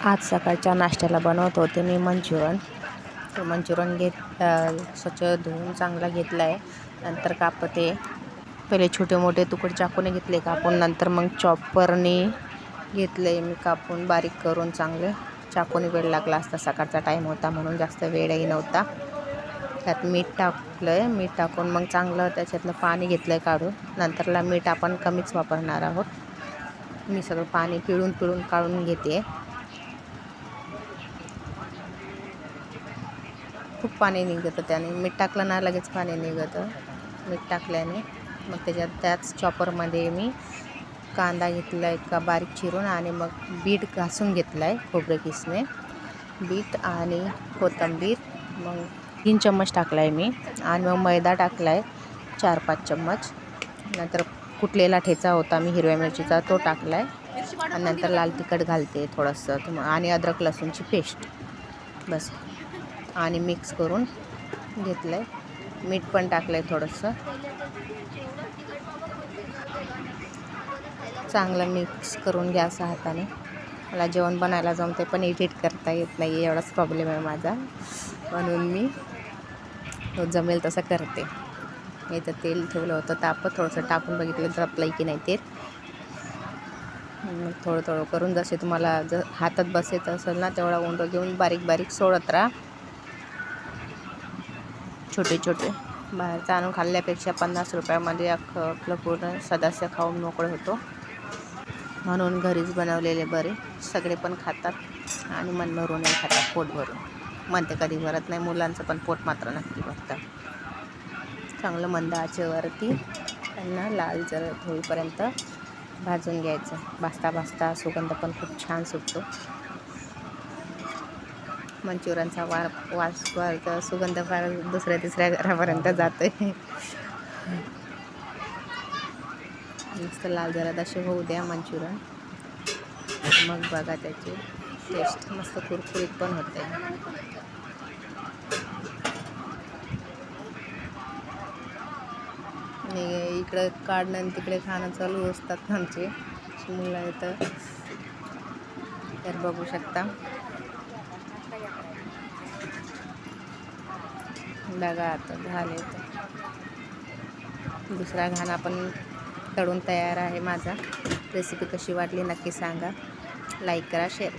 आज सकाळच्या नाश्त्याला बनवत होते मी मंचुरन. तो मंचुरन स्वच्छ धुवून चांगला घेतला आहे. नंतर कापते. पहिले छोटे मोठे तुकडे चाकूने घेतले कापून, नंतर मग चॉपरने घेतले मी कापून बारीक करून चांगले. चाकूने वेळ लागला असता, सकाळचा टाईम होता म्हणून जास्त वेळही नव्हता. त्यात मीठ टाकलं. मीठ टाकून मग चांगलं त्याच्यातलं पाणी घेतलं काढून. नंतरला मीठ आपण कमीच वापरणार आहोत. मी सगळं पाणी पिळून काढून घेते. खूप पाणी निघतं त्याने. मीठ टाकलं ना लगेच पाणी निघतं मीठ टाकल्याने. मग त्याच चॉपरमध्ये मी कांदा घेतला आहे का बारीक चिरून, आणि मग बीट घासून घेतला आहे खोबरे किसने. बीट आणि कोथिंबीर मग 3 चम्मच टाकला आहे मी. आणि मग मैदा टाकला आहे 4-5 चम्मच. नंतर कुटलेला ठेचा होता मी हिरव्या मिरचीचा, तो टाकला आहे. आणि नंतर लाल तिखट घालते थोडंसं, आणि अद्रक लसूणची पेस्ट बस. आणि मिक्स करून घेतलं आहे. मीठ पण टाकलं आहे थोडंसं. चांगलं मिक्स करून घ्या असं हाताने. मला जेवण बनायला जमते पण एडिट करता येत नाही, एवढाच प्रॉब्लेम आहे माझा. म्हणून मी जमेल तसं करते. इथं तेल ठेवलं होतं तापत, थोडंसं टाकून बघितलं तर आपलं की नाही तेल. थोडं करून जसे तुम्हाला हातात बसायचं असेल ना तेवढा उंडं घेऊन बारीक सोडत राहा. छोटे बाहेरचं आणून खाल्ल्यापेक्षा 50 रुपयामध्ये आपलं पूर्ण सदस्य खाऊन मोकळे होतो. म्हणून घरीच बनवलेले बरे. सगळे पण खातात आणि मन भरूनही खातात, पोट भरून. म्हणते कधी भरत नाही, मुलांचं पण पोट मात्र नक्की भरतं. चांगलं मंद आचेवरती त्यांना लाल जरद होईपर्यंत भाजून घ्यायचं. भाजता सुगंध पण खूप छान सुटतो. मंचुरनचा वास सुगंध फार दुसऱ्या-तिसऱ्या घरापर्यंत जातोय. मस्त लाल जरा असे होऊ द्या मंचुरन. मग बघा त्याची टेस्ट मस्त कुरकुरीत पण होते. इकडं काढणं आणि तिकडे खाणं चालू असतात आमचे मुलं. तर बघू शकता. बघा आता झाले तर दुसरा घाणा पण तळून तयार आहे माझा. रेसिपी कशी वाटली नक्की सांगा. लाईक करा, शेअर